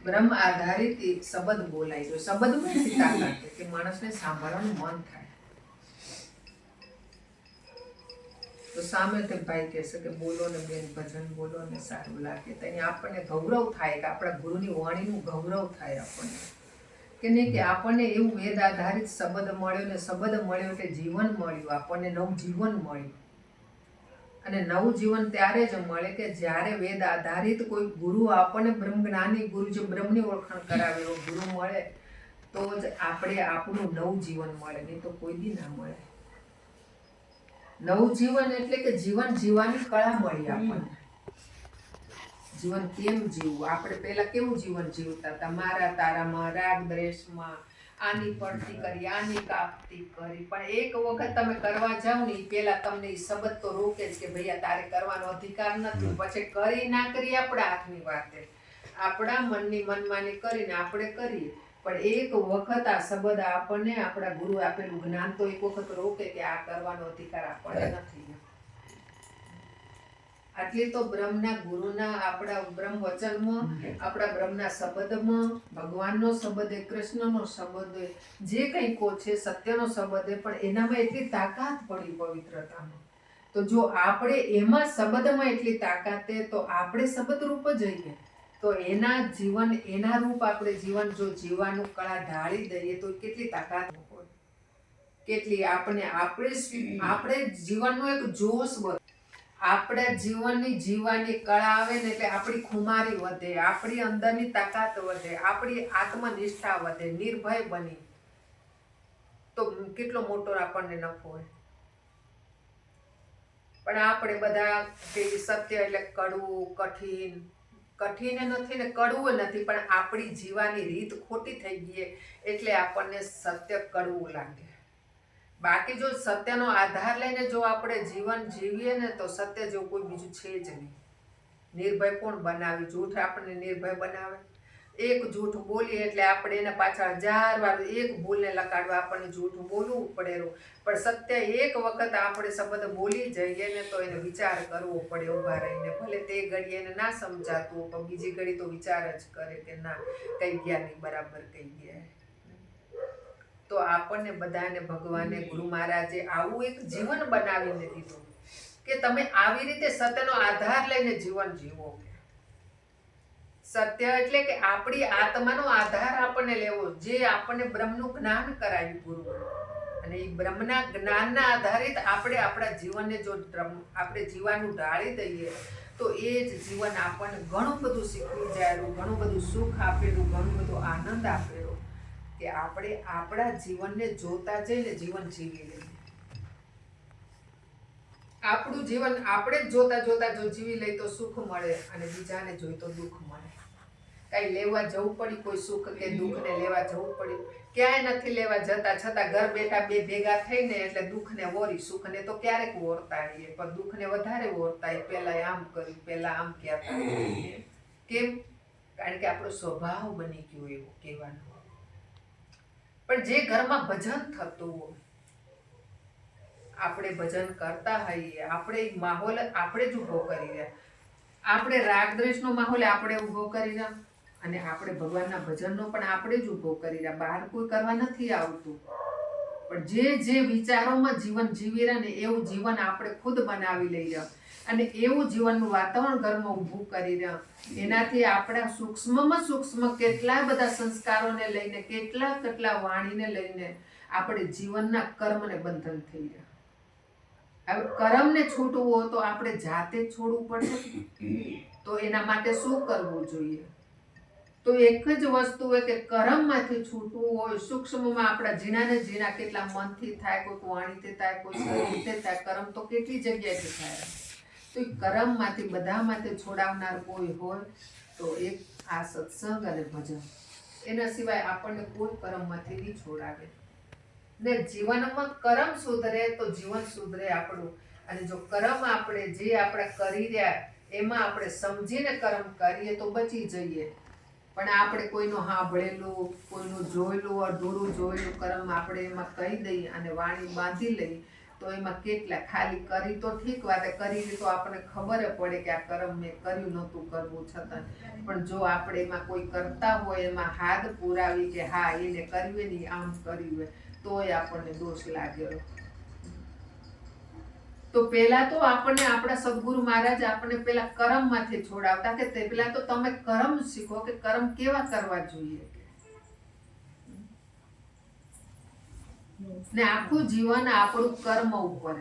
બ્રહ્મ આધારિત શબ્દ બોલાય છે. શબ્દમાં એટલી તાકાત છે કે માણસને સાંભળવાનું મન થાય. તો સામેથી ભાઈ કહેશે કે બોલો ને બેન, ભજન બોલો ને સારું લાગે, તો અહીંયા આપણને ગૌરવ થાય કે આપણા ગુરુની વાણીનું ગૌરવ થાય આપણને, કે નહીં કે આપણને એવું વેદ આધારિત શબ્દ મળ્યો ને શબ્દ મળ્યો એટલે જીવન મળ્યું, આપણને નવું જીવન મળ્યું. અને નવું જીવન ત્યારે જ મળે કે જ્યારે વેદ આધારિત કોઈ ગુરુ આપણને બ્રહ્મજ્ઞાની ગુરુ, જે બ્રહ્મની ઓળખાણ કરાવે એવો ગુરુ મળે તો જ આપણે આપણું નવું જીવન મળે, નહીં તો કોઈ દી ના મળે. નવું જીવન એટલે કે જીવન જીવવાની કળા મળી આપણને. જીવન કેમ જીવવું, આપણે પહેલા કેવું જીવન જીવતા હતા, મારા તારામાં, રાગ દ્વેષમાં, આની પડતી કરી, આની કાપતી કરી. પણ એક વખત તમે કરવા જાવ ને પેલા તમને એ શબ્દ તો રોકે જ કે ભૈયા તારે કરવાનો અધિકાર નથી. પછી કરી ના કરી આપણા હાથની વાત, આપણા મનની મનમાની કરીને આપણે કરીએ. પણ એક વખત આ શબ્દ આપણને આપણા ગુરુ આપેલું જ્ઞાન તો એક વખત રોકે કે આ કરવાનો અધિકાર આપણને નથી. આટલી તો બ્રહ્મના ગુરુના આપણા બ્રહ્મ વચનમાં, આપણા બ્રહ્મના શબ્દમાં, ભગવાનનો શબ્દ એ, કૃષ્ણનો શબ્દ એ, જે કંઈ કો છે સત્યનો શબ્દ એ, પણ એનામાં એટલી તાકાત પડી પવિત્રતામાં. તો જો આપણે એમાં શબ્દમાં એટલી તાકાત છે તો આપણે શબ્દ રૂપ જઈએ તો એના જીવન, એના રૂપ આપણે જીવન જો જીવવાનું કળા ઢાળી દઈએ તો કેટલી તાકાત હોય, કેટલી આપણે જીવનનો એક જોશ વધે. આપણે જીવનની જીવવાની કળા આવે ને એટલે આપણી ખુમારી વધે, આપણી અંદરની તાકાત વધે, આપણી આત્મનિષ્ઠા વધે, નિર્ભય બની તો કેટલો મોટો આપણને નફો હોય. પણ આપણે બધા સત્ય એટલે કડવું, કઠિન નથી ને કડવું નથી, પણ આપણી જીવાની રીત ખોટી થઈ ગઈ એટલે આપણને સત્ય કડવું લાગે. બાકી જો સત્યનો આધાર લઈને જો આપણે જીવન જીવીએ ને તો સત્ય જેવું કોઈ બીજું છે જ નહીં. નિર્ભય કોણ બનાવે? જૂઠ આપણને નિર્ભય બનાવે. એક જૂઠ બોલીએ એટલે આપણે એના પાછળ 1000 વાર એક ભૂલને લગાડવા આપણને જૂઠ બોલવું પડે. પણ સત્ય એક વખત આપણે શબ્દ બોલી જઈએ ને તો એને વિચાર કરવો પડે ઊભા રહીને. ભલે તે ઘડી એને ના સમજાતું પણ બીજી ઘડી તો વિચાર જ કરે કે ના કઈ ગયા નહીં, બરાબર કઈ ગયા. તો આપણને બધાને ભગવાને, ગુરુ મહારાજે આવું એક જીવન બનાવીને દીધું કે તમે આવી રીતે સત્યનો આધાર લઈને જીવન જીવો. સત્ય એટલે કે આપણી આત્માનો આધાર આપણને લેવો, જે આપણને બ્રહ્મનું જ્ઞાન કરાવ્યું ગુરુ. અને એ બ્રહ્મના જ્ઞાનના આધારિત આપણે આપણા જીવનને જો આપણે જીવવાનું ઢાળી દઈએ તો એ જ જીવન આપણને ઘણું બધું શીખવી જાયેલું, ઘણું બધું સુખ આપેલું, ઘણું બધું આનંદ આપેલો, કે આપણે આપણા જીવનને જોતા જઈને જીવન જીવી લઈએ. આપણું જીવન આપણે જ જોતા જોતા જો જીવી લઈએ તો સુખ મળે, અને બીજાને જોઈ તો દુઃખ મળે. કઈ લેવા જવું પડી, કોઈ સુખ કે દુઃખને લેવા જવું પડ્યું? ક્યાંય નથી લેવા જતા, છતાં ઘર બેઠા બે ભેગા થઈને એટલે દુઃખને વોરી, સુખને તો ક્યારેક વોરતા આવીએ પણ દુઃખને વધારે વોરતા. પેલા આમ કર્યું, પેલા આમ કહેતા. કેમ? કારણ કે આપણો સ્વભાવ બની ગયો એવો કહેવાનો. પણ જે ઘરમાં ભજન થતું હોય, આપણે ભજન કરતા હોઈએ, આપણે માહોલ આપણે જ ઊભો કરી રહ્યા, આપણે રાગ દ્વેષનો માહોલ આપણે ઊભો કરી રહ્યા, અને આપણે ભગવાનના ભજનનો પણ આપણે જ ઊભો કરી રહ્યા. બહાર કોઈ કરવા નથી આવતું, પણ જે વિચારોમાં જીવન જીવી રહ્યા ને એવું જીવન આપણે ખુદ બનાવી લઈ રહ્યા, અને એવું જીવનનું વાતાવરણ ઘરમાં ઊભું કરી રહ્યા. એનાથી આપણા સૂક્ષ્મમાં સૂક્ષ્મ કેટલા બધા સંસ્કારોને લઈને, કેટલા વાણીને લઈને આપણે જીવનના કર્મને બંધન થઈ રહ્યા. હવે કર્મને છૂટવું હોય તો આપણે જાતે જ છોડવું પડે. તો એના માટે શું કરવું જોઈએ? તો એક જ વસ્તુ હોય કે કર્મમાંથી છૂટવું હોય. સૂક્ષ્મમાં આપણા ઝીણાને ઝીણા કેટલા મનથી થાય, કોઈ વાણીથી થાય, કોઈ શરીરથી થાય. કર્મ તો કેટલી જગ્યાએથી થાય. તો એ કર્મમાંથી બધામાંથી છોડાવનાર કોઈ હોય તો એક આ સત્સંગ અને ભજન. એના સિવાય આપણને કોઈ કર્મમાંથી નહીં છોડાવે. ને જીવનમાં કર્મ સુધરે તો જીવન સુધરે આપણું. અને જો કર્મ આપણે જે આપણે કરી રહ્યા એમાં આપણે સમજીને કર્મ કરીએ તો બચી જઈએ. પણ આપણે કોઈનું સાંભળેલું, કોઈનું જોયેલું, અધૂરું જોયેલું કર્મ આપણે એમાં કહી દઈએ અને વાણી બાંધી લઈએ તો એમાં કેટલા ખાલી કરી તો ઠીક વાત, કરી તો આપણને ખબર પડે કે આ કર્મ મેં કર્યું નહોતું કરવું છતાં, પણ જો આપણે એમાં કોઈ કરતા હોય એમાં હાથ પુરાવી કે હા એને કર્યું નહીં આમ કર્યું હોય તોય આપણને દોષ લાગેલો. તો પેલા તો આપણને આપણા સદગુરુ મહારાજ આપણને પેલા કર્મમાંથી છોડાવતા કે તે પેલા તો તમે કર્મ શીખો કે કર્મ કેવા કરવા જોઈએ, ને આખું જીવન આપણું કર્મ ઉપર,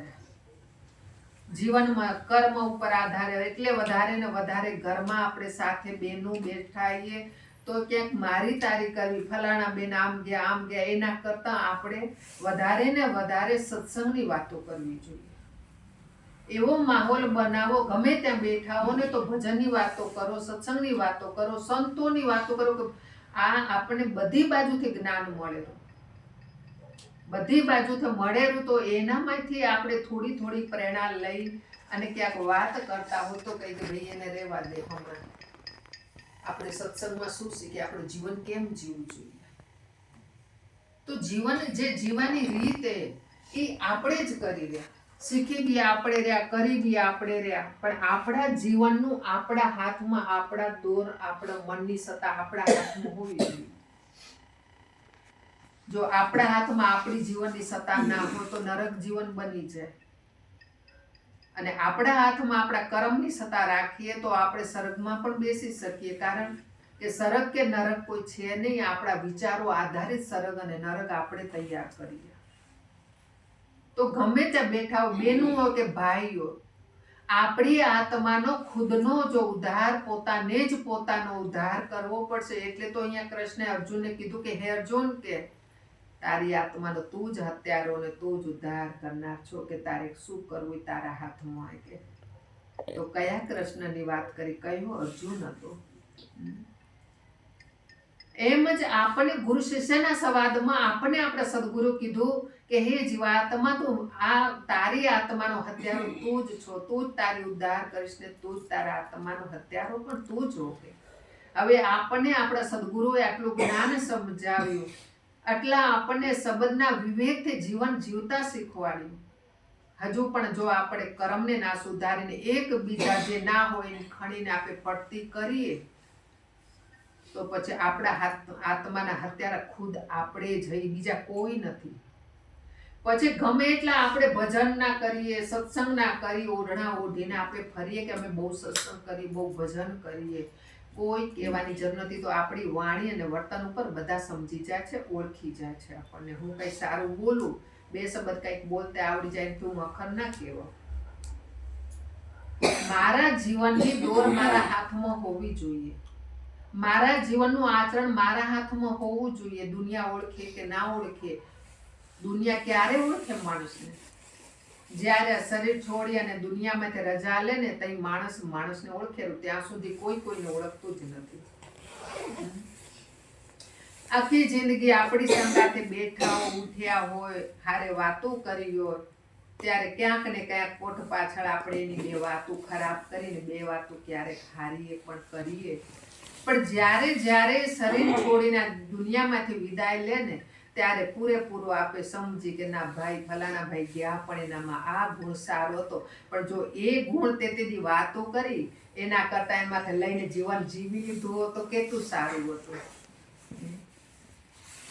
જીવનમાં કર્મ ઉપર આધારે, એટલે વધારે ને વધારે ઘરમાં આપણે સાથે બેનું બેઠાઈએ તો ક્યાંક મારી તારી કરવી, ફલાણા બેન આમ ગયા એના કરતા આપણે વધારે ને વધારે સત્સંગની વાતો કરવી જોઈએ. એવો માહોલ બનાવો, ગમે ત્યાં બેઠા હો ને તો ભજનની વાતો કરો, સત્સંગની વાતો કરો, સંતોની વાતો કરો કે આ આપણને બધી બાજુથી જ્ઞાન મળેલું, બધી બાજુથી મળેલું, તો એનામાંથી આપણે થોડી થોડી પ્રેરણા લઈ અને ક્યાંક વાત કરતા હોય તો કઈ ભાઈ એને રહેવા દે, હમણાં આપણે સત્સંગમાં શું શીખીએ, આપણું જીવન કેમ જીવવું જોઈએ. તો જીવન જે જીવવાની રીત એ આપણે જ કરી રહ્યા, શીખી બી આપણે રહ્યા, કરી બી આપણે રહ્યા, પણ આપણા જીવનનું આપણા હાથમાં, આપણા દોર, આપણા મનની સત્તા આપણા હાથમાં હોવી જોઈએ. જો આપણા હાથમાં આપણી જીવનની સત્તા ના હોય તો નરક જીવન બની જાય, અને આપણા હાથમાં આપણા કર્મની સત્તા રાખીએ તો આપણે સ્વર્ગમાં પણ બેસી શકીએ, કારણ કે સ્વર્ગ કે નરક કોઈ છે નહીં, આપણા વિચારો આધારિત સ્વર્ગ અને નરક આપણે તૈયાર કરીએ. તો ગમે ત્યાં બેઠા હો, બેનું હોય કે ભાઈ હોય, આપણી આત્માનો ખુદનો જો ઉદ્ધાર, પોતાને જ પોતાનો ઉદ્ધાર કરવો પડશે. એટલે તો અહીંયા કૃષ્ણે અર્જુનને કીધું કે હે અર્જુન, કે તારી આત્માનો તું જ હત્યારો ને તું જ ઉદ્ધાર કરનાર છો, કે તારે શું કરવું તારા હાથમાં હોય. કે તો કયા કૃષ્ણની વાત કરી, કયો અર્જુન હતો. એમ જ આપણને ગુરુ શિષ્યના સંવાદમાં આપણને આપણા સદગુરુ કીધું કે હે જીવાત્મા, તું આ તારી આત્માનો હત્યારો તું જ છો, તું જ તારી ઉદ્ધાર કરીશ ને તું જ તારા આત્માનો હત્યારો પણ તું જ હો. હવે આપણને આપણા સદગુરુએ આટલું જ્ઞાન સમજાવ્યું, આટલા આપણને શબ્દના વિવેકથી જીવન જીવતા શીખવાડ્યું. હજુ પણ જો આપણે કર્મને ના સુધારીને એકબીજા જે ના હોય એની ખણીને આપણે પડતી કરીએ તો પછી આપણા આત્માના હત્યારા ખુદ આપણે જ, બીજા કોઈ નથી. પછી ગમે એટલા આપણે ભજન ના કરીએ, સત્સંગ ના કરીએ, ઓઢણા ઓઢીને આપણે ફરીએ કે અમે બહુ સત્સંગ કરીએ, બહુ ભજન કરીએ, કોઈ કહેવાની જરૂર નથી. તો આપણી વાણી અને વર્તન ઉપર બધા સમજી જાય છે, ઓળખી જાય છે આપણને. હું કઈ સારું બોલું, બે શબ્દ કઈક બોલતે આવડી જાય તો હું અખર ના કહેવો. મારા જીવનની દોર મારા હાથમાં હોવી જોઈએ, મારા જીવનનું આચરણ મારા હાથમાં હોવું જોઈએ. દુનિયા ઓળખે કે ના ઓળખે, દુનિયા ક્યારે ઓળખે માણસને? જ્યારે શરીર છોડી અને દુનિયામાંથી રજા લે ને તઈ માણસ માણસને ઓળખે, ત્યાં સુધી કોઈ કોઈને ઓળખતું જ નથી. આખી જિંદગી આપણી સંગાથે બેઠા હોય, ઉઠ્યા હોય, હારે વાતો કરી હોય, ત્યારે ક્યાંક ને ક્યાંક કોઠ પાછળ આપણે એની બે વાતો ખરાબ કરીને બે વાતો ક્યારેક હારીએ પણ કરીએ. પણ જ્યારે જ્યારે શરીર છોડીને દુનિયામાંથી વિદાય લે ને ત્યારે પૂરેપૂરો આપણે સમજી કે ના ભાઈ ફલાણા ભાઈ ગયા પણ એનામાં આ ગુણ સારો હતો, પણ જો એ ગુણ તેથી વાતો કરી એના કરતા એમાંથી લઈને જીવન જીવી લીધું હોત તો કેટલું સારું હતું.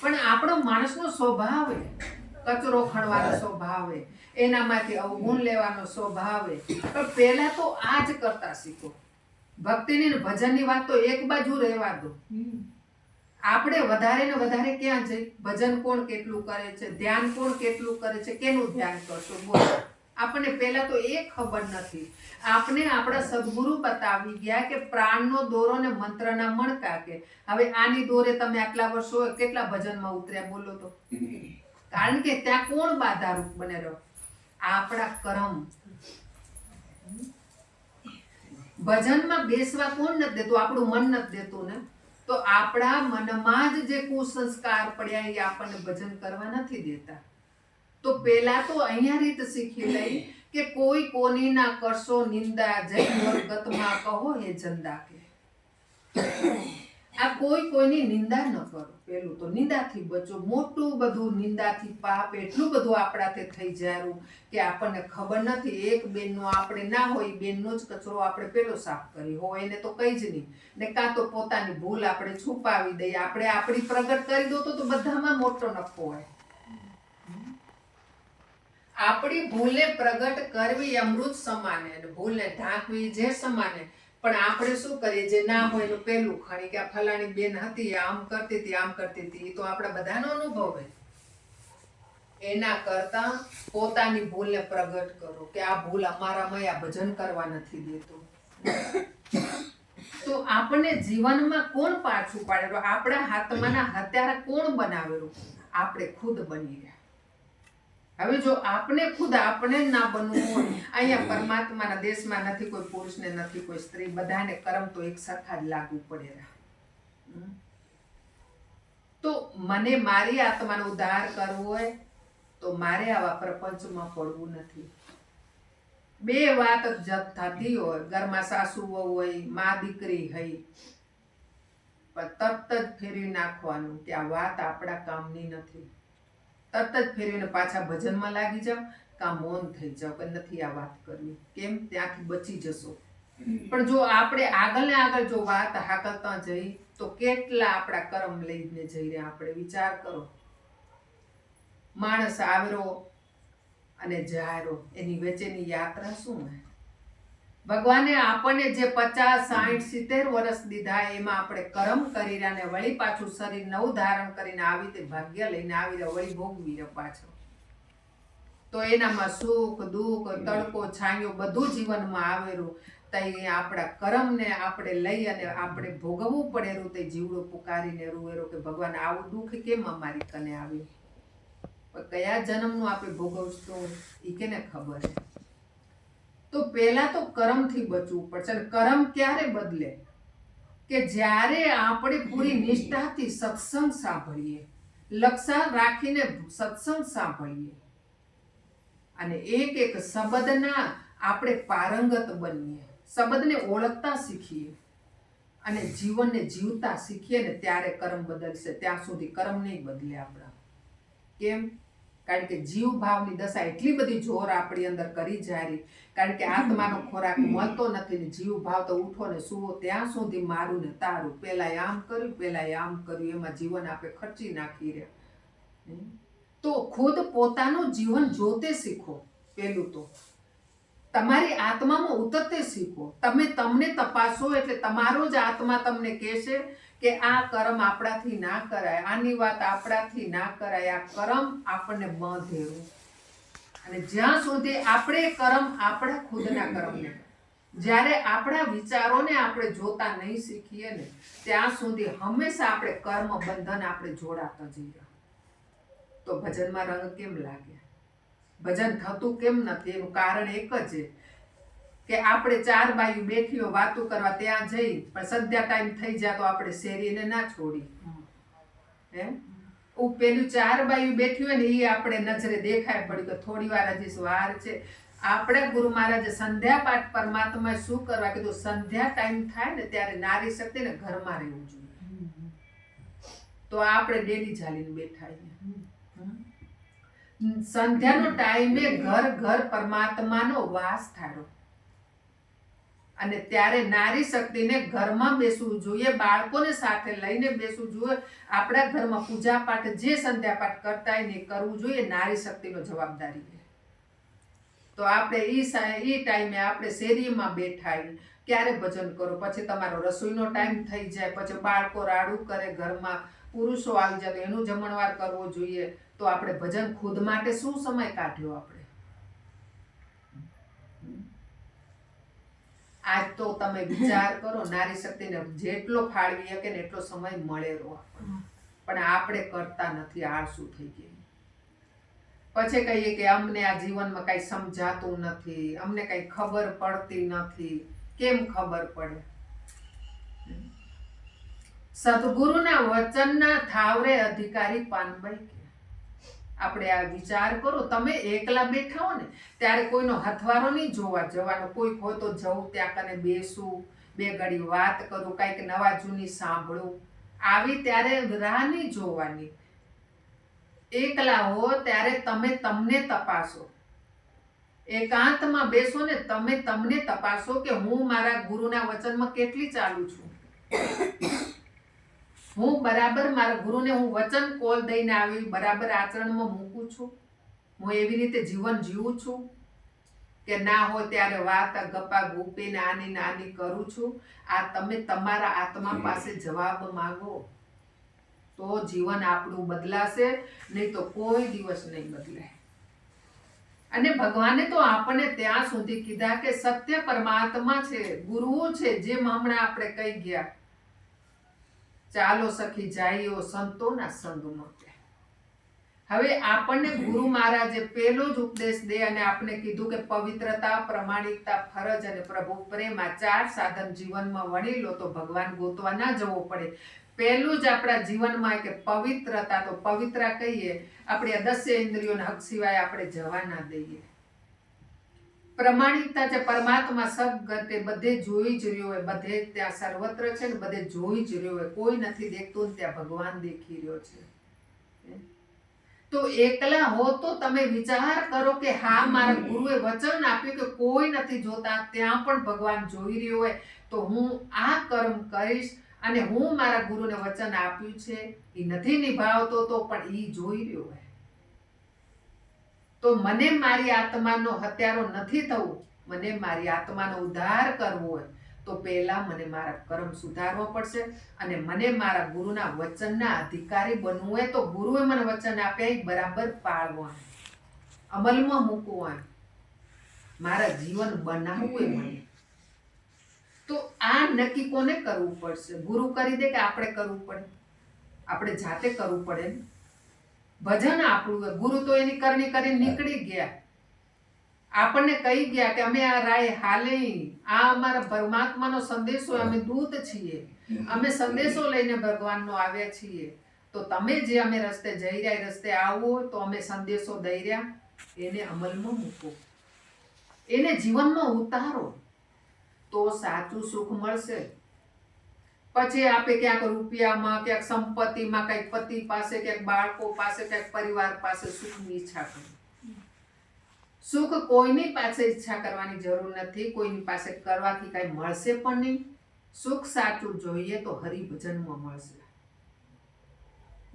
પણ આપણો માણસનો સ્વભાવ કચરો ખણવાનો સ્વભાવ, એનામાંથી અવગુણ લેવાનો સ્વભાવ. પણ પહેલા તો આ જ કરતા શીખો. ભક્તિની ને ભજનની વાત તો એક બાજુ રહેવા દો. આપણે વધારે ને વધારે ક્યાં જઈ, ભજન કોણ કેટલું કરે છે, ધ્યાન કોણ કેટલું કરે છે, કેનું ધ્યાન કરશો બોલો? આપણને પહેલા તો એ ખબર નથી. આપણે આપણા સદગુરુ બતાવી ગયા કે પ્રાણનો દોરો ને મંત્રના મણકા. કે હવે આની દોરે તમે આટલા વર્ષો કેટલા ભજનમાં ઉતર્યા બોલો તો? કારણ કે ત્યાં કોણ બાધારૂપ બને રહ્યો? આપણા કર્મ. ભજનમાં બેસવા કોણ નથી દેતું? આપણું મન નથી દેતું ને. તો આપણા મનમાં જ જે કુસંસ્કાર પડ્યા એ આપણને ભજન કરવા નથી દેતા. તો પેલા તો અહીંયા રીત શીખી લઈ કે કોઈ કોની ના કરશો નિંદા, જય મોરગતમાં કહો હે જંદા. કે આ કોઈની નિંદા ન કરો. પેલું તો નિંદાથી બચો. મોટું બધું નિંદાથી પાપ એટલું બધું આપણાથી થઈ જાય કે આપણને ખબર નથી. એક બેનનો આપણે ના હોય, બેનનો જ કચરો આપણે પેલો સાફ કરી હોય એને તો કઈ જ નહીં. ને કાં તો પોતાની ભૂલ આપણે છુપાવી દઈએ. આપણે આપણી પ્રગટ કરી દો તો બધામાં મોટો નફો હોય. આપણી ભૂલને પ્રગટ કરવી અમૃત સમાને અને ભૂલને ઢાંકવી જે સમાને. પણ આપણે શું કરીએ, જે ના હોય એનું પેલું ખણી કે આ ફલાણી બેન હતી, આમ કરતી હતી, આમ કરતી હતી. એ તો આપણા બધાનો અનુભવ હોય. એના કરતા પોતાની ભૂલને પ્રગટ કરો કે આ ભૂલ અમારામાં આ ભજન કરવા નથી દેતું. તો આપણને જીવનમાં કોણ પાછું પાડેલું? આપણા હાથમાંના હત્યારા કોણ બનાવેલું? આપણે ખુદ બની રહ્યા. હવે જો આપણે ખુદ આપણે ના બનવું હોય, અહીંયા પરમાત્માના દેશમાં નથી કોઈ પુરુષને, નથી કોઈ સ્ત્રી, બધાને કર્મ તો એક સરખા જ લાગુ પડે. તો મને મારી આત્માનો ઉદ્ધાર કરવો હોય તો મારે આવા પ્રપંચમાં પડવું નથી. બે વાત જ થતી હોય, ઘરમાં સાસુ વહુ હોય, માં દીકરી હોય, પણ તરત જ ફેરવી નાખવાનું કે આ વાત આપણા કામની નથી. તરત જ ફેરવીને પાછા ભજનમાં લાગી જાવ, કાં મૌન થઈ જાવ કે નથી આ વાત કરવી. કેમ? ત્યાંથી બચી જશો. પણ જો આપણે આગળ ને આગળ જો વાત હાકલતા જઈ તો કેટલા આપણા કર્મ લઈને જઈ રહ્યા. આપણે વિચાર કરો, માણસ આવ્યો અને જાયરો, એની વચ્ચેની યાત્રા શું હોય? ભગવાને આપણને જે 50, 60, 70 વર્ષ દીધા એમાં આપણે કર્મ કરી રહ્યા ને વળી પાછું શરીર નવું ધારણ કરીને આવી તે ભાગ્ય લઈને આવી રહ્યા, વળી ભોગવી રહ્યા પાછો. તો એનામાં સુખ દુઃખ તડકો છાંયો બધું જીવનમાં આવેલું. તઈ આપણા કર્મને આપણે લઈ અને આપણે ભોગવવું પડેલું. તે જીવડો પુકારીને રૂવેરો કે ભગવાન આવું દુઃખ કેમ અમારી કને આવ્યું? કયા જન્મનું આપણે ભોગવશું એ કેને ખબર છે? તો પહેલા તો કર્મથી બચવું પડશે. કર્મ ક્યારે બદલે? કે જ્યારે આપણે પૂરી નિષ્ઠાથી સત્સંગ સાંભળીએ, લક્ષ રાખીને સત્સંગ સાંભળીએ અને એક એક શબ્દના આપણે પારંગત બનીએ, શબ્દને ઓળખતા શીખીએ અને જીવનને જીવતા શીખીએ ને ત્યારે કર્મ બદલશે. ત્યાં સુધી કર્મ નહીં બદલે આપણા. કેમ? કારણ કે જીવ ભાવની દશા એટલી બધી જોર આપણી અંદર કરી જાય. કારણ કે આત્માનો ખોરાક મળતો નથી ને જીવ ભાવ તો ઉઠો ને સુવો ત્યાં સુધી મારું ને તારું, પેલા આમ કર્યું, પેલા આમ કર્યું, એમાં જીવન આપણે ખર્ચી નાખી રહ્યા. તો ખુદ પોતાનું જીવન જોતે શીખો. પેલું તો તમારી આત્મામાં ઉતરતે શીખો. તમે તમને તપાસો એટલે તમારો જ આત્મા તમને કહેશે કે આ કર્મ આપણાથી ના કરાય, આની વાત આપણાથી ના કરાય, આ કર્મ આપણને બાંધેલું. અને જ્યાં સુધી આપણે કર્મ આપણા ખુદના કર્મને, જ્યારે આપણા વિચારોને આપણે જોતા નહીં શીખીએ ને ત્યાં સુધી હંમેશા આપણે કર્મ બંધન આપણે જોડાતા જઈએ. તો ભજનમાં રંગ કેમ લાગે? ભજન થતું કેમ નથી? એનું કારણ એક જ છે કે આપણે 4 બાજુ બેઠીઓ વાતો કરવા ત્યાં જઈ પણ સંધ્યા ટાઈમ થઈ જાય તો આપણે શેરીને ના છોડી. પેલું 4 બાજુ બેઠી હોય ને એ આપણે નજરે દેખાય પડી કે થોડી વાર હજી વાર છે. આપણે ગુરુ મહારાજે સંધ્યા પાઠ પરમાત્માએ શું કરવા કીધું? સંધ્યા ટાઈમ થાય ને ત્યારે નારી શક્તિને ઘરમાં રહેવું જોઈએ. તો આપણે ડેલી ચાલીને બેઠા. સંધ્યાનો ટાઈમે ઘર ઘર પરમાત્માનો વાસ થાય અને ત્યારે નારી શક્તિને ઘરમાં બેસવું જોઈએ, બાળકોને સાથે લઈને બેસવું જોઈએ. આપણા ઘરમાં પૂજા પાઠ જે સંધ્યા પાઠ કરતા હોય ને કરવું જોઈએ. નારી શક્તિનો જવાબદારી છે. તો આપણે એ ટાઈમે આપણે શેરીમાં બેઠા ક્યારે ભજન કરો? પછી તમારો રસોઈનો ટાઈમ થઈ જાય, પછી બાળકો રાડું કરે, ઘરમાં પુરુષો આવી જાય તો એનું જમણવાર કરવો જોઈએ. તો આપણે ભજન ખુદ માટે શું સમય કાઢ્યો આપણે? આજ તો તમે વિચાર કરો, નારી શક્તિને જેટલો ફાળવી શકે ને એટલો સમય મળેલો પણ આપણે કરતા નથી, આળસુ થઈ ગઈ. પછી કહીએ કે અમને આ જીવનમાં કઈ સમજાતું નથી, અમને કઈ ખબર પડતી નથી. કેમ ખબર પડે? સદગુરુના વચનના થાવરે અધિકારી પાનભાઈ. આપણે આ વિચાર કરો, તમે એકલા બેઠા હો ને ત્યારે કોઈનો હથવારો નહીં જોવા જવાનો. કોઈ હોય તો જવું ત્યાં કને બેસું, 2 ઘડી વાત કરું, કંઈક નવા જૂની સાંભળું. આવી ત્યારે રાહ નહીં જોવાની. એકલા હો ત્યારે તમે તમને તપાસો, એકાંતમાં બેસો ને તમે તમને તપાસો કે હું મારા ગુરુના વચનમાં કેટલી ચાલુ છું. હું બરાબર મારા ગુરુને હું વચન કોલ દઈને આવી બરાબર આચરણમાં મૂકું છું. હું એવી રીતે જીવન જીવું છું કે ના હોય ત્યારે વાત ગપ્પા ગોપીને આની નાની કરું છું. આ તમે તમારા આત્મા પાસે જવાબ માંગો તો જીવન આપણું બદલાશે, નહીં તો કોઈ દિવસ નહીં બદલાય. અને ભગવાને તો આપણને ત્યાં સુધી કીધા કે સત્ય પરમાત્મા છે, ગુરુઓ છે, જેમ હમણાં આપણે કહી ગયા, ચાલો સખી જાઈઓ સંતોના સંગમાં. હવે આપણને ગુરુ મહારાજે પહેલો જ ઉપદેશ દે અને આપણે કીધું કે પવિત્રતા, પ્રમાણિકતા, ફરજ અને પ્રભુ પ્રેમ આ 4 સાધન જીવનમાં વણી લો તો ભગવાન ગોતવા ના જવો પડે. પહેલું જ આપણા જીવનમાં કે પવિત્રતા, તો પવિત્ર કહીએ આપણે 10 ઇન્દ્રિયોના હક સિવાય આપણે જવા ના દઈએ. પ્રમાણિકતા છે, પરમાત્મા સદગતે બધે જોઈ જ રહ્યો હોય, બધે ત્યાં સર્વત્ર છે ને બધે જોઈ જ રહ્યો હોય, કોઈ નથી દેખતું ને ત્યાં ભગવાન દેખી રહ્યો છે. તો એકલા હો તો તમે વિચાર કરો કે હા મારા ગુરુએ વચન આપ્યું કે કોઈ નથી જોતા ત્યાં પણ ભગવાન જોઈ રહ્યો હોય, તો હું આ કર્મ કરીશ. અને હું મારા ગુરુને વચન આપ્યું છે એ નથી નિભાવતો તો પણ એ જોઈ રહ્યો હોય, તો મને મારી આત્માનો હત્યારો નથી થવું, મને મારી આત્માનો ઉદ્ધાર કરવો હોય તો પહેલા મને મારા કર્મ સુધારવા પડશે. અને મને મારા ગુરુના વચનના અધિકારી બનવું હોય તો ગુરુએ મને વચન આપ્યા એ બરાબર પાળવા, અમલમાં મૂકવા, મારા જીવન બનાવવું મને. તો આ નક્કી કોને કરવું પડશે? ગુરુ કરી દે કે આપણે કરવું પડે? આપણે જાતે કરવું પડે. ભજન આપણું, ગુરુ તો એની કરણી કરીને નીકળી ગયા, આપણને કહી ગયા કે અમે આ રાય હાલે, આ અમારા પરમાત્માનો સંદેશો, અમે દૂત છીએ, અમે સંદેશો લઈને ભગવાનનો આવ્યા છીએ. તો તમે જે અમે રસ્તે જઈ રહ્યા એ રસ્તે આવો તો અમે સંદેશો દઈ રહ્યા, એને અમલમાં મૂકો, એને જીવનમાં ઉતારો તો સાચું સુખ મળશે. પછી આપણે ક્યાંક રૂપિયામાં, ક્યાંક સંપત્તિમાં, ક્યાંક પતિ પાસે, ક્યાંક બાળકો પાસે, ક્યાંક પરિવાર પાસે સુખની ઈચ્છા કરો. સુખ કોઈની પાસે ઈચ્છા કરવાની જરૂર નથી, કોઈની પાસે કરવાથી કઈ મળશે પણ નહીં. સુખ સાચું જોઈએ તો હરિભજનમાં મળશે,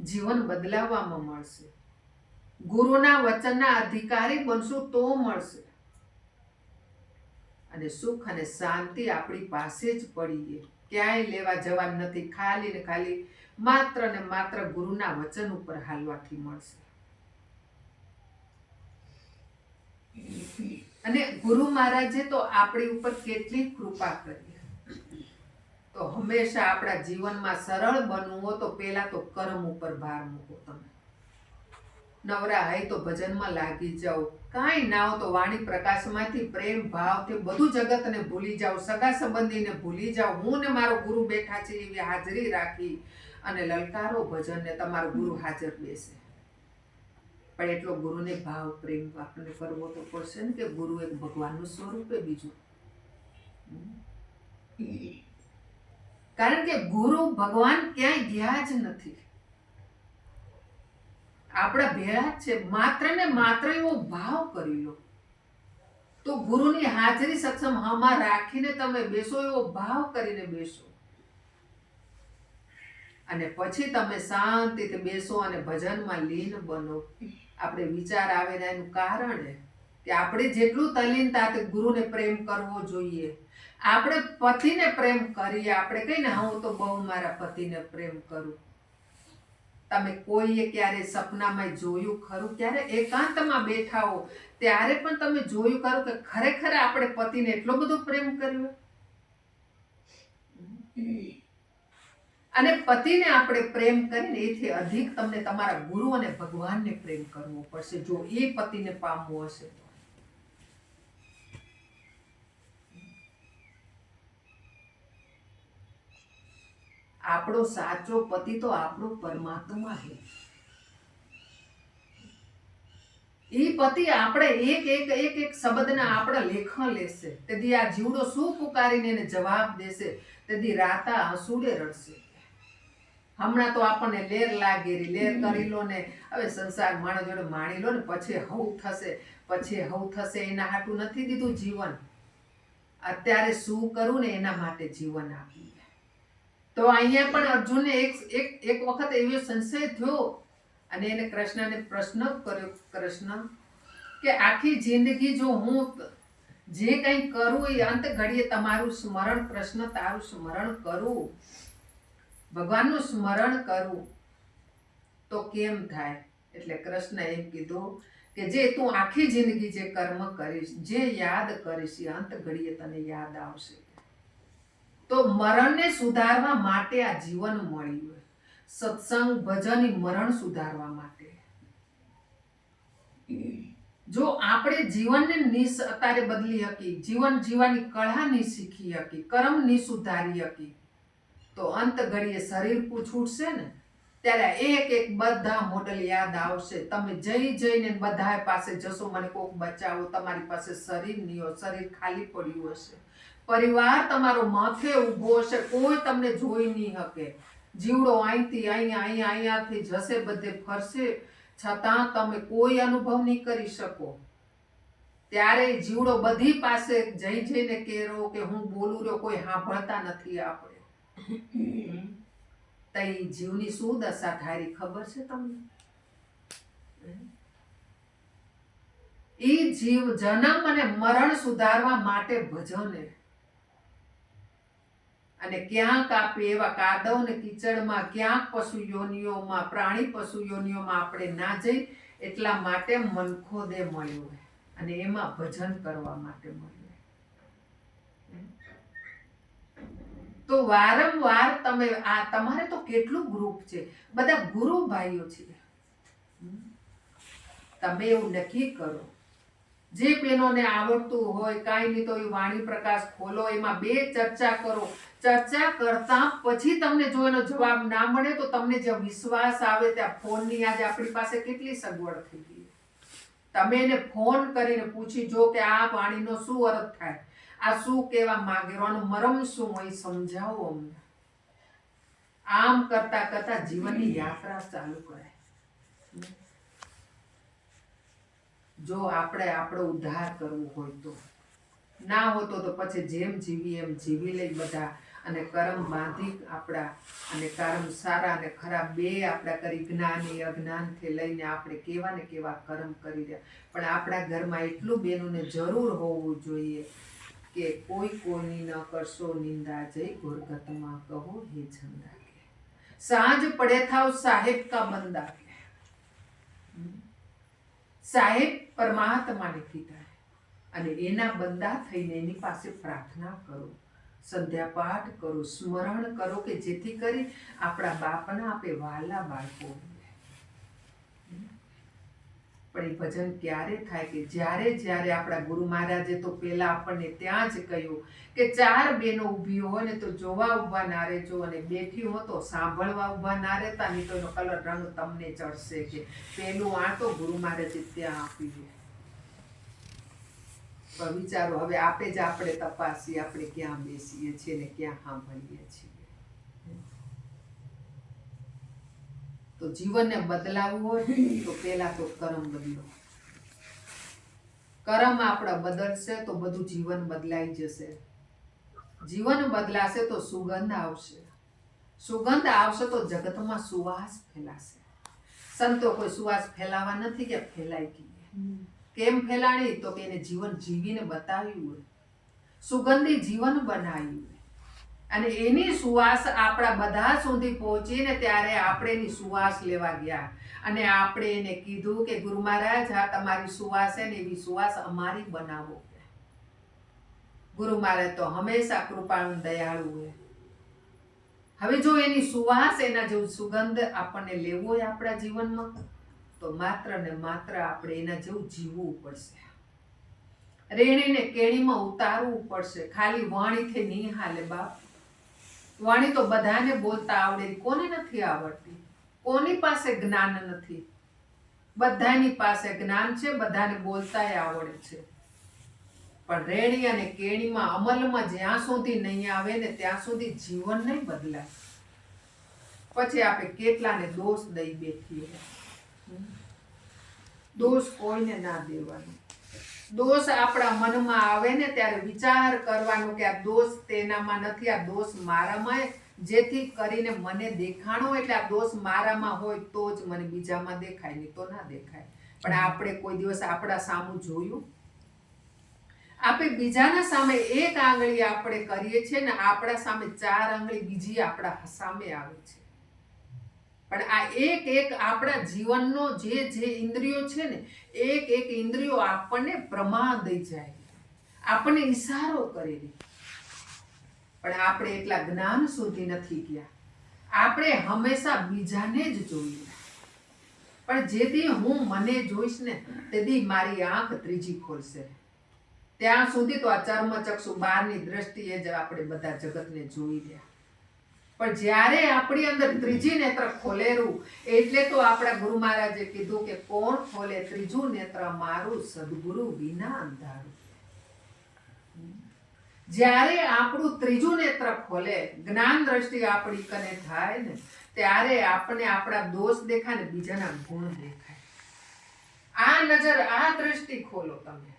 જીવન બદલાવવામાં મળશે, ગુરુના વચનના અધિકારી બનશું તો મળશે. અને સુખ અને શાંતિ આપણી પાસે જ પડી, ક્યાંય લેવા જવાનું નથી, ખાલી ને ખાલી માત્ર ને માત્ર ગુરુના વચન ઉપર હાલવાથી મળશે. અને ગુરુ મહારાજે તો આપણી ઉપર કેટલી કૃપા કરી. તો હંમેશા આપણા જીવનમાં સરળ બનવું હોય તો પહેલા તો કર્મ ઉપર ભાર મૂકો. તમે નવરા હોય તો ભજનમાં લાગી જાઓ, કાંઈ ના હો તો વાણી પ્રકાશમાંથી પ્રેમ ભાવથી બધું જગતને ભૂલી જાઓ, સગા સંબંધીને ભૂલી જાઓ, હું ને મારો ગુરુ બેઠા છે એવી હાજરી રાખી અને લલકારો ભજનને, તમારો ગુરુ હાજર બેસે. પણ એટલો ગુરુને ભાવ પ્રેમ આપણને કરવો તો પડશે ને, કે ગુરુ એક ભગવાનનું સ્વરૂપ બીજું. કારણ કે ગુરુ ભગવાન ક્યાંય ગયા જ નથી, આપણા ભેળા જ છે. માત્ર ને માત્ર એવો ભાવ કરી લો તો ગુરુની હાજરી સક્ષમ હામાં રાખીને તમે બેસો, એવો ભાવ કરીને બેસો અને પછી તમે શાંતિથી બેસો અને ભજનમાં લીન બનો. આપણે વિચાર આવે ને એનું કારણ કે આપણે જેટલું તલ્લીનતાથી ગુરુને પ્રેમ કરવો જોઈએ. આપણે પતિને પ્રેમ કરીએ, આપણે કહીને હું તો બહુ મારા પતિને પ્રેમ કરું. તમે કોઈએ ક્યારે સપનામાં જોયું ખરું? ક્યારે એકાંતમાં બેઠા હો ત્યારે પણ તમે જોયું ખરું કે ખરેખર આપણે પતિને એટલો બધો પ્રેમ કર્યો? અને પતિને આપણે પ્રેમ કરીને એથી અધિક તમને તમારા ગુરુ અને ભગવાનને પ્રેમ કરવો પડશે, જો એ પતિને પામવો હશે તો. આપણો સાચો પતિ તો આપણો પરમાત્મા છે. એ પતિ આપણે એક એક એક એક શબ્દના આપણા લેખા લેશે, તેથી આ જીવડો શું પુકારીને એને જવાબ દેશે, તેથી રાતા હસુડે રડશે. હમણાં તો આપણને લેર લાગે લેર કરી લો ને હવે સંસાર માણસ જોડે માણી લો ને પછી હવ થશે એના હાટું નથી દીધું જીવન. અત્યારે શું કરું ને એના માટે જીવન આપ્યું. તો અહીંયા પણ અર્જુનને એક વખત એવો સંશય થયો અને એને કૃષ્ણને પ્રશ્ન કર્યો, કૃષ્ણ કે આખી જિંદગી જો હું જે કંઈ કરું એ અંત ઘડીએ તમારું સ્મરણ, કૃષ્ણ તારું સ્મરણ કરું, ભગવાનનું સ્મરણ કરું તો કેમ થાય? એટલે કૃષ્ણ એમ કીધું કે જે તું આખી જિંદગી જે કર્મ કરીશ, જે યાદ કરીશ એ અંત ઘડીએ તને યાદ આવશે. તો મરણને સુધારવા માટે આ જીવન મળ્યું. સત્સંગ ભજન મરણ સુધારવા માટે. જો આપણે જીવનને અત્યારે બદલી હકી, જીવન જીવવાની કળા ની શીખી હકી, કર્મ ની સુધારી હકી, તો અંત ઘડીએ શરીર છૂટશે ને ત્યારે એક બધા મોડલ યાદ આવશે. તમે જઈને બધા પાસે જશો, મને કોક બચાવો, તમારી પાસે શરીર નહીં હોય, શરીર ખાલી પડ્યું હશે, પરિવાર તમારો માથે ઊભો હશે, કોઈ તમને જોઈ નહીં શકે, જીવડો અહીંથી અહીંયાથી જશે, બધે ફરશે, છતાં તમે કોઈ અનુભવ નહીં કરી શકો. ત્યારે જીવડો બધી પાસે જઈને કેરો કે હું બોલું રહ્યો, કોઈ સાંભળતા નથી આપણે. તઈ જીવની શું દશા થાય ખબર છે તમને? ઈ જીવ જન્મ અને મરણ સુધારવા માટે ભજને. અને ક્યાંક આપે એવા કાદવ ને કીચડમાં, ક્યાંક પશુ યોનિઓમાં, પ્રાણી પશુ યોનિઓમાં આપણે ના જઈ, એટલા માટે મનખોદે મળ્યું અને એમાં ભજન કરવા માટે મળ્યું. તો વારંવાર તમે તમારે તો કેટલું ગ્રુપ છે, બધા ગુરુ ભાઈઓ છે. તમે એવું નક્કી કરો, જે બહેનોને આવડતું હોય કાંઈ નહીં તો એ વાણી પ્રકાશ ખોલો, એમાં બે ચર્ચા કરો. ચર્ચા કરતા પછી તમને જો એનો જવાબ ના મળે તો તમને જે વિશ્વાસ આવે ત્યાં ફોનની આજે આપણી પાસે કેટલી સગવડ થઈ ગઈ. તમે એને ફોન કરીને પૂછી જો કે આ વાણીનો શું અર્થ થાય, આ શું કહેવા માંગે, આનો મરમ શું હોય, સમજાવો અમને. આમ કરતા કરતા જીવનની યાત્રા ચાલુ કરાય. જો આપણે આપણો ઉદ્ધાર કરવો હોય તો, ના હોતો તો પછી જેમ જીવી એમ જીવી લઈ બધા, અને કર્મ બાંધી આપણા, અને કર્મ સારા અને ખરાબ બે આપણા કરી, જ્ઞાની અજ્ઞાનથી લઈને આપણે કેવા ને કેવા કર્મ કરી રહ્યા. પણ આપણા ઘરમાં એટલું બેનોને જરૂર હોવું જોઈએ કે કોઈ કોઈની ન કરશો નિંદા, જય ગુરગતમાં કહો હે છંદા કે, સાંજ પડે થાવ સાહેબ કા બંદા કે. સાહેબ પરમાત્માને કીધા અને એના બંદા થઈને એની પાસે પ્રાર્થના કરો, સંધ્યા પાઠ કરો, સ્મરણ કરો કે જેથી કરી આપણા બાપના આપે વાલા બાળકો. પણ એ ભજન ક્યારે થાય કે જ્યારે આપણા ગુરુ મહારાજે તો પેલા આપણને ત્યાં જ કહ્યું કે 4 બહેનો ઊભી હોય ને તો જોવા ઊભા ના રહેજો, અને બેઠી હો તો સાંભળવા ઊભા ના રહેતા, નહીં તો એનો કલર રંગ તમને ચડશે. કે પેલું આ તો ગુરુ મહારાજે ત્યાં આપ્યું. પણ વિચારો હવે આપે જ આપણે તપાસીએ, આપણે ક્યાં બેસીએ છીએ ને ક્યાં સાંભળીએ છીએ. તો જીવનને બદલાવવું હોય તો પેલા તો કર્મ બદલો. કર્મ આપણા બદલશે તો બધું જીવન બદલાઈ જશે. જીવન બદલાશે તો સુગંધ આવશે, સુગંધ આવશે તો જગતમાં સુવાસ ફેલાશે. સંતો કોઈ સુવાસ ફેલાવા નથી કે ફેલાઈ ગઈ. કેમ ફેલાણી? તો કે એને જીવન જીવીને બતાવ્યું હોય, સુગંધી જીવન બનાવ્યું, અને એની સુવાસ આપણા બધા સુધી પહોંચીને ત્યારે આપણે એની સુવાસ લેવા ગયા, અને આપણે એને કીધું કે ગુરુ મહારાજ આ તમારી સુવાસ છે ને એવી સુવાસ અમારી બનાવો. ગુરુ મહારાજ તો હંમેશા કૃપાળુ દયાળુ હોય. હવે જો એની સુવાસ, એના જેવું સુગંધ આપણને લેવો હોય આપણા જીવનમાં, તો માત્ર ને માત્ર આપણે એના જેવું જીવવું પડશે. રેણીને કેણીમાં ઉતારવું પડશે. ખાલી વાણીથી નહીં હાલે બાપ. વાણી તો બધાને બોલતા આવડે, કોને નથી આવડતી? કોની પાસે જ્ઞાન નથી? બધાની પાસે જ્ઞાન છે, બધાને બોલતાય આવડે છે. પણ રેણી અને કેણીમાં અમલમાં જ્યાં સુધી નહીં આવે ને ત્યાં સુધી જીવન નહીં બદલાય. પછી આપણે કેટલાને દોષ દઈ બેઠીએ. દોષ કોઈને ના દેવાનો. દોષ આપણા મનમાં આવે ને ત્યારે વિચાર કરવાનો કે આ દોષ તેનામાં નથી, આ દોષ મારામાં, જેથી કરીને મને દેખાણો, એટલે આ દોષ મારામાં હોય તો જ મને બીજામાં દેખાય, નહીં તો ના દેખાય. પણ આપણે કોઈ દિવસ આપણા સામું જોયું? આપણે બીજાના સામે એક આંગળી આપણે કરીએ છીએ ને આપણા સામે 4 આંગળી બીજી આપણા સામે આવે છે. પણ આ એક એક આપણા જીવનનો જે ઇન્દ્રિયો છે ને, એક એક ઇન્દ્રિયો આપણને પ્રમાણ દઈ જાય, આપણને ઈશારો કરે. પણ આપણે એટલા જ્ઞાન સુધી નથી ગયા. આપણે હંમેશા બીજાને જ જોઈએ. પણ જેથી હું મને જોઈશ ને તેથી મારી આંખ ત્રીજી ખોલશે. ત્યાં સુધી તો આ ચર્મચક્ષુ બહારની દ્રષ્ટિએ જ આપણે બધા જગતને જોઈ રહ્યા. પણ જ્યારે આપણી અંદર ત્રીજી નેત્ર ખોલેરું, એટલે તો આપણા ગુરુ મહારાજે કીધું કે કોણ ખોલે ત્રીજું નેત્ર મારું, સદગુરુ વિના અંધારું. જ્યારે આપણું ત્રીજું નેત્ર ખોલે, જ્ઞાન દ્રષ્ટિ આપણી કને થાય ને, ત્યારે આપણે આપણા દોષ દેખાય ને બીજાના ગુણ દેખાય. આ નજર, આ દ્રષ્ટિ ખોલો તમે,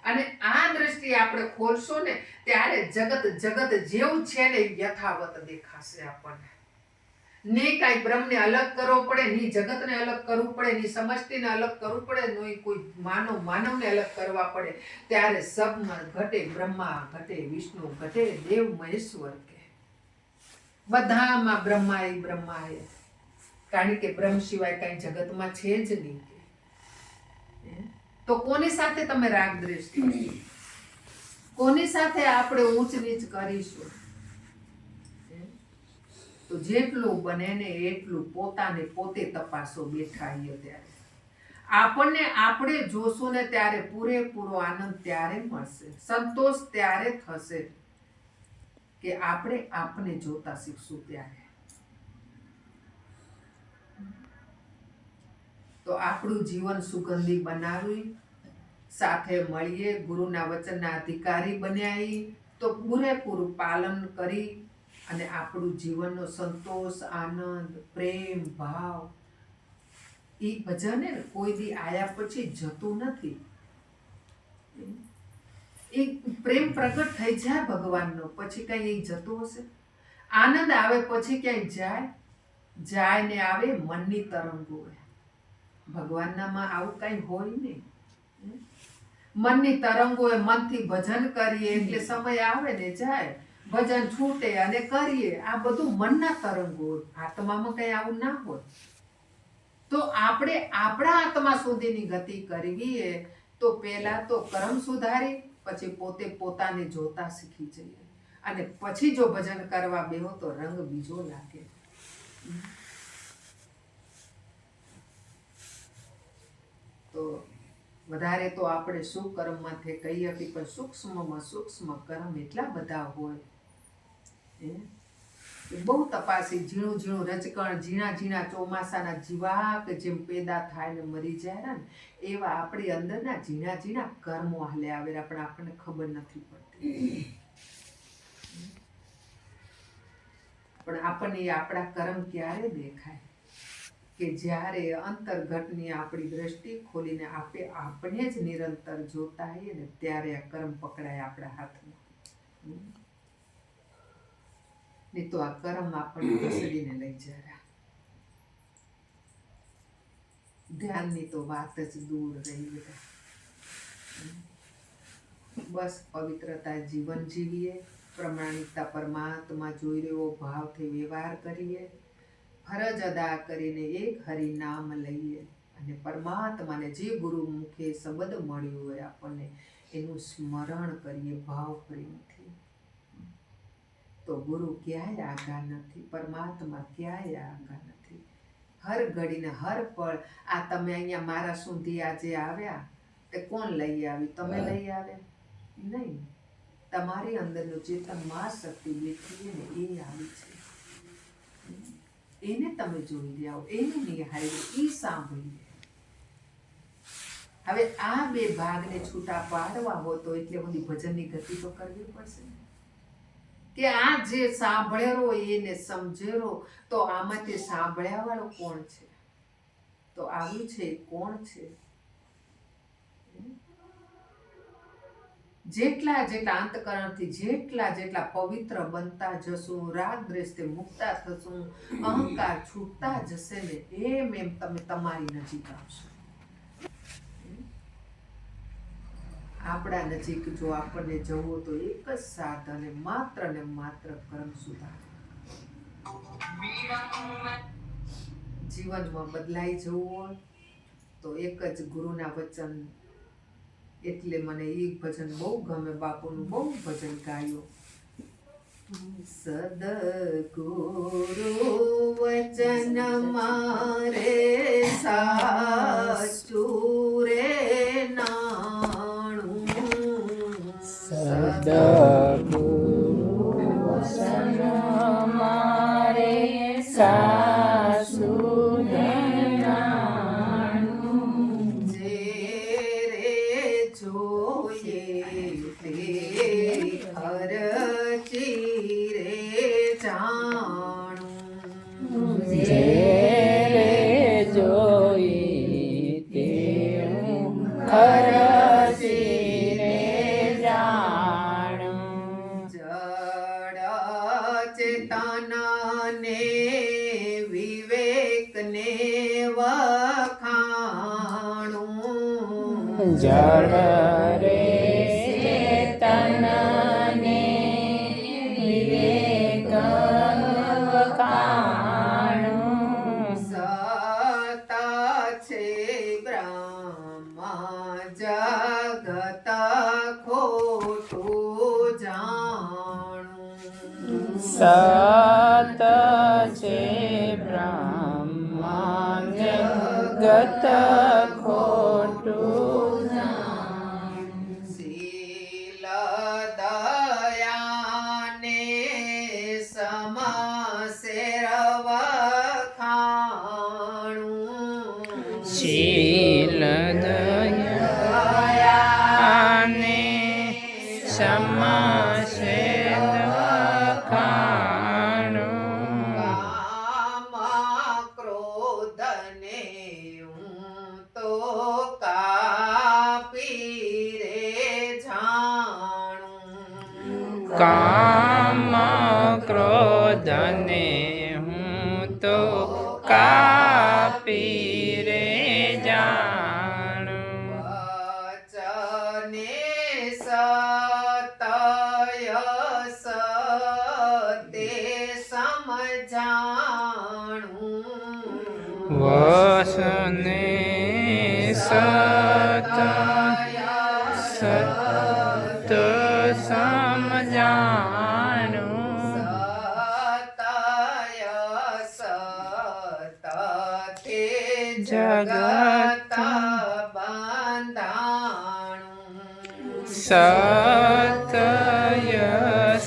અને આ દ્રષ્ટિ આપણે ખોલશો ને ત્યારે જગત જેવું છે ને યથાવત દેખાશે આપણને. ને કાંઈ બ્રહ્મને અલગ કરવો પડે, ની જગતને અલગ કરવું પડે, ની સમષ્ટિને અલગ કરવું પડે, નહીં કોઈ માનવને અલગ કરવા પડે. ત્યારે સબમાં ઘટે બ્રહ્મા, ઘટે વિષ્ણુ, ઘટે દેવ મહેશ્વર કે બધામાં બ્રહ્મા એ. કારણ કે બ્રહ્મ સિવાય કાંઈ જગતમાં છે જ નહીં. તો કોની સાથે તમે રાગ દ્વેષ કરશો? કોની સાથે આપણે ઊંચ નીચ કરીશું? તો જેટલું બને ને એટલું પોતાને પોતે તપાસો બેઠા છીએ ત્યારે. આપણને આપણે જોશું ને ત્યારે પૂરેપૂરો આનંદ ત્યારે મળશે, સંતોષ ત્યારે થશે કે આપણે આપને જોતા શીખશું ત્યારે. તો આપણું જીવન સુગંધી બનાવી, સાથે મળીએ, ગુરુના વચનના અધિકારી બન્યા, તો પૂરેપૂરું પાલન કરી અને આપણું જીવનનો સંતોષ, આનંદ, પ્રેમ, ભાવ, એ ભજન ને કોઈ દી આયા પછી જતું નથી. એ પ્રેમ પ્રગટ થઈ જાય ભગવાનનો, પછી કઈ એ જતું હશે? આનંદ આવે પછી ક્યાંય જાય ને આવે મનની તરંગો. ભગવાનનામાં આવું કઈ હોય નહીં. મનની તરંગો એ મનથી ભજન કરીએ એટલે સમય આવે ને જાય, ભજન છૂટે અને કરીએ, આ બધું મનના તરંગો. આત્મામાં કઈ આવું ના હોય. તો આપણે આપણા આત્મા સુધીની ગતિ કરવી તો પહેલા તો કર્મ સુધારી, પછી પોતે પોતાને જોતા શીખી જઈએ, અને પછી જો ભજન કરવા બેહો તો રંગ બીજો લાગે. તો વધારે તો આપણે સુકર્મમાંથી કહી હતી, પણ સૂક્ષ્મમાં સૂક્ષ્મ કર્મ એટલા બધા હોય. બહુ તપાસી, ઝીણું ઝીણું રજકણ, ઝીણા ઝીણા ચોમાસાના જીવાક જેમ પેદા થાય ને મરી જાય ને, એવા આપણી અંદરના ઝીણા ઝીણા કર્મો હાલે આવેલા, પણ આપણને ખબર નથી પડતી. પણ આપણને આપણા કર્મ ક્યારે દેખાય? કે જ્યારે અંતર્ઘટની આપણી દ્રષ્ટિ ખોલીને આપણે જ નિરંતર જોતા હોઈએ ને, ત્યારે આ કર્મ પકડાય આપણા હાથમાં. નહીં તો આ કર્મ આપણને ઘસડીને લઈ જાય. ધ્યાનની તો વાત જ દૂર રહી. બધા બસ પવિત્રતા જીવન જીવીએ, પ્રમાણિકતા પરમાત્મા જોઈ રહ્યો ભાવથી વ્યવહાર કરીએ, ફરજ અદા કરીને એક હરિ નામ લઈએ, અને પરમાત્માને જે ગુરુ મુખે શબ્દ મળ્યું હોય આપણને એનું સ્મરણ કરીએ ભાવ પ્રેમથી. તો ગુરુ ક્યાંય આગા નથી, પરમાત્મા ક્યાંય આગા નથી. હર ઘડીને હર પળ આ તમે અહીંયા મારા સુધી આજે આવ્યા, તે કોણ લઈ આવી? તમે લઈ આવ્યા નહીં. તમારી અંદરનું ચેતન મા શક્તિ બેઠી ને એ આવી છે. એને તમે જોઈ રહ્યા, એને નિહાળી, એ સાંભળી. હવે આ બે ભાગને છૂટા પાડવા હોય તો એટલે બધી ભજનની ગતિ તો કરવી પડશે. કે આ જે સાંભળેરો એને સમજેરો, તો આમાંથી સાંભળ્યા વાળો કોણ છે? તો આવ્યું છે એ કોણ છે? જેટલા જેટલા અંતકરણથી જેટલા પવિત્ર બનતા જશું, રાગ દ્વેષથી મુક્તા થશું, અહંકાર છૂટતા જશે ને, એમ તમે તમારી નજીક આવશો. આપણા નજીક જો આપણને જવું તો એક જ સાધન, માત્ર ને માત્ર કર્મ સુધાર. જીવનમાં બદલાઈ જવું હોય તો એક જ ગુરુના વચન. એટલે મને એ ભજન બહુ ગમે, બાપુનું બહુ ભજન ગાયું. સદગુરુ વચન મારે સાચું રે નાણું. સદગુરુ વચન મારે સાચું રે નાણું. જે રે જોઈએ તે ખરચી રે જાણું. જે રે જોઈ તે ખરચી રે જાણું. જડ ચેતનને વિવેકને વખાણું. જળ રે ચેતનને વિવેક વખાણું. સતા છે બ્રહ્મા જગત ખોટું જાણું. સત છે બ્રહ્મા જગત ખોટું જાણું. શીલ દયાને સમશેર વખાણું. શીલ દયાને સમશે વખાણું. કામ ક્રોધને હું તો કાપી રે જાણું. કામ ક્રોધને હું તો કાપી રે જાણું. વચને સતય સતે સમજાણું. વસને સત સત સમજાણું. સતતે જગત બંધાણું. સતય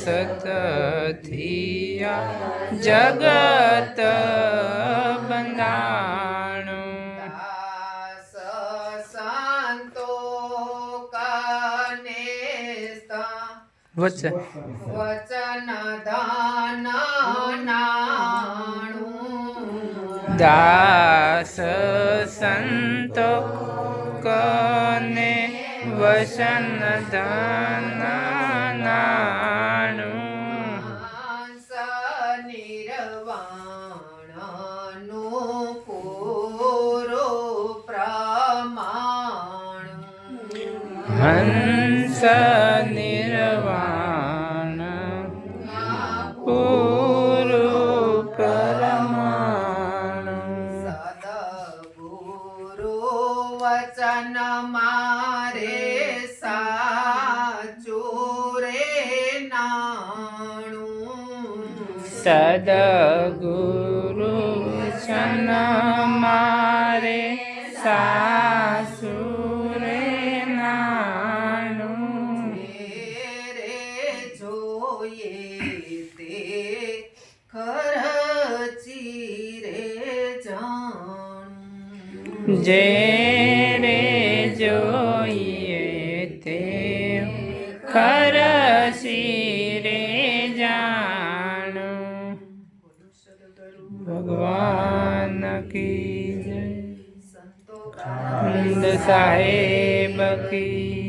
સતથિયા જગત બંધાણું. દાસ સંતો કને વચન વચન દાન નાણું. દાસ સંતો કને વસન ધન નાણું. નિર્વાણનું પૂરું પ્રમાણું. હંસ નિર્વાણ પૂરું પરમાણું. સદગુરુ વચન મારે સાચું રે નાણું. સદગુરુ વચન મારે સાસુર નાણું. રે જોઈએ તે ખરચી રે જાણું. જે રે જોઈએ તે ખરસી રે જા ભગવાન કી જય સંતો નંદ સાહેબ કી